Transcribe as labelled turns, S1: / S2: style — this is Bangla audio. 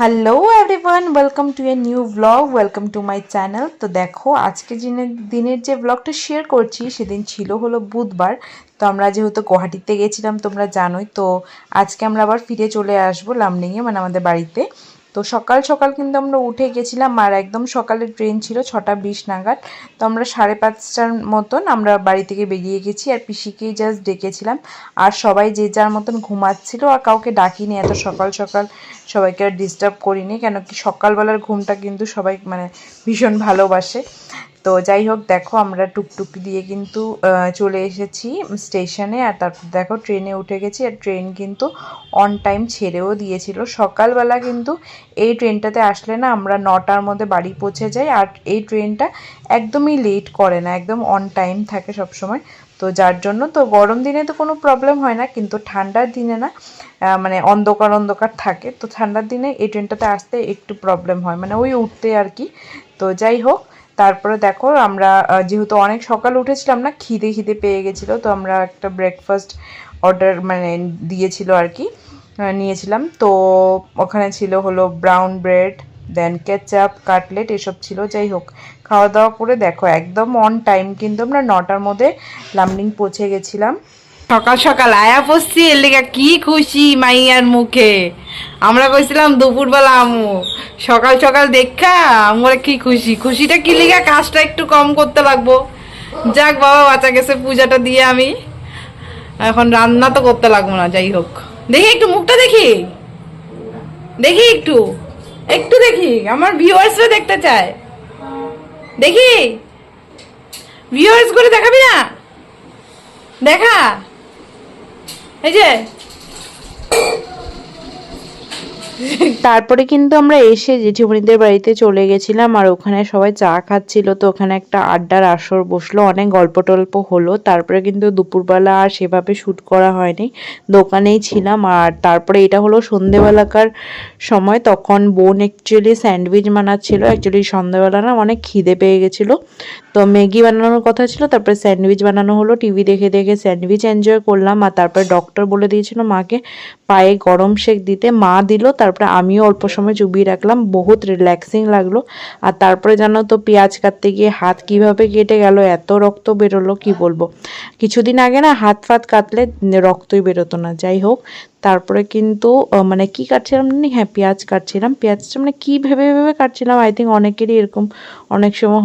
S1: Hello everyone, welcome to a new blog, welcome to my channel. তো দেখো আজকে দিনের যে ব্লগটা শেয়ার করছি সেদিন ছিল হলো বুধবার। তো আমরা যেহেতু গুয়াহাটিতে গেছিলাম তোমরা জানোই, তো আজকে আমরা আবার ফিরে চলে আসবো লামডিংয়ে, মানে আমাদের বাড়িতে। তো সকাল সকাল কিন্তু আমরা উঠে গেছিলাম, আর একদম সকালের ট্রেন ছিল 6টা 20 নাগাদ। তো আমরা 5:30টার মতন আমরা বাড়ি থেকে বেরিয়ে গেছি, আর পিসিকেই জাস্ট ডেকেছিলাম। আর সবাই যে যার মতন ঘুমাচ্ছিল, আর কাউকে ডাকিনি এত সকাল সকাল, সবাইকে আর ডিস্টার্ব করিনি, কেন কি সকালবেলার ঘুমটা কিন্তু সবাই মানে ভীষণ ভালোবাসে। তো যাই হোক, দেখো আমরা টুকটুক দিয়ে কিন্তু চলে এসেছি স্টেশনে, আর তারপর দেখো ট্রেনে উঠে গেছি। আর ট্রেন কিন্তু অন টাইম ছেড়েও দিয়েছিল। সকালবেলা কিন্তু এই ট্রেনটাতে আসলে না আমরা 9টার মধ্যে বাড়ি পৌঁছে যাই, আর এই ট্রেনটা একদমই লেট করে না, একদম অন টাইম থাকে সবসময়। তো যার জন্য তো গরম দিনে তো কোনো প্রবলেম হয় না, কিন্তু ঠান্ডার দিনে না মানে অন্ধকার অন্ধকার থাকে। তো ঠান্ডার দিনে এই ট্রেনটাতে আসতে একটু প্রবলেম হয়, মানে ওই উঠতে আর কি। তো যাই হোক, তারপরে দেখো আমরা যেহেতু অনেক সকাল উঠেছিলাম না, খিদে খিদে পেয়ে গেছিলো, তো আমরা একটা ব্রেকফাস্ট অর্ডার মানে দিয়েছিল আর কি, নিয়েছিলাম। তো ওখানে ছিল হলো ব্রাউন ব্রেড, দেন কেচাপ, কাটলেট, এসব ছিল। যাই হোক, খাওয়া দাওয়া করে দেখো একদম অন টাইম কিন্তু আমরা 9টার মধ্যে লামডিং পৌঁছে গেছিলাম।
S2: সকাল সকাল আয়া পড়ছি, এর লেগা কি খুশি মাইয়ার মুখে। আমরা কইছিলাম দুপুরবেলা আমু, সকাল সকাল দেখা আমরা কি খুশি। খুশিটা কি লেগা, কাজটা একটু কম করতে লাগবো। যাক বাবা, বাঁচা গেছে পূজাটা দিয়ে। আমি এখন রান্না তো করতে লাগবো না। যাই হোক, দেখি একটু মুখটা দেখি, দেখি একটু, একটু দেখি, আমার ভিউয়ার্সরা দেখতে চায়। দেখি, ভিউয়ার্স করে দেখাবি না? দেখা, এই যে
S1: তারপরে কিন্তু আমরা এসে জেঠিমণিদের বাড়িতে চলে গেছিলাম, আর ওখানে সবাই চা খাচ্ছিল। তো ওখানে একটা আড্ডার আসর বসলো, অনেক গল্প টল্প হলো। তারপরে কিন্তু দুপুরবেলা আর সেভাবে শ্যুট করা হয়নি, দোকানেই ছিলাম। আর তারপরে এটা হলো সন্ধেবেলাকার সময়, তখন বোন অ্যাকচুয়ালি স্যান্ডউইচ বানাচ্ছিল। অ্যাকচুয়ালি সন্ধেবেলা না অনেক খিদে পেয়ে গেছিলো, তো ম্যাগি বানানোর কথা ছিল, তারপরে স্যান্ডউইচ বানানো হলো। টিভি দেখে দেখে স্যান্ডউইচ এনজয় করলাম। আর তারপরে ডক্টর বলে দিয়েছিল মাকে পায়ে গরম সেক দিতে, মা দিল। তারপরে আমিও অল্প সময় চুবিয়ে রাখলাম, বহুত রিল্যাক্সিং লাগলো। আর তারপরে জানো তো পেঁয়াজ কাটতে গিয়ে হাত কিভাবে কেটে গেল, এত রক্ত বেরোলো কি বলবো। কিছুদিন আগে না হাত ফাত কাটলে রক্তই বেরোতো না। যাই হোক, তারপরে কিন্তু মানে কি কাটছিলাম জানি, হ্যাঁ পেঁয়াজ কাটছিলাম। পেঁয়াজটা মানে কি ভেবে ভেবে কাটছিলাম, আই থিঙ্ক অনেকেরই এরকম অনেক সময়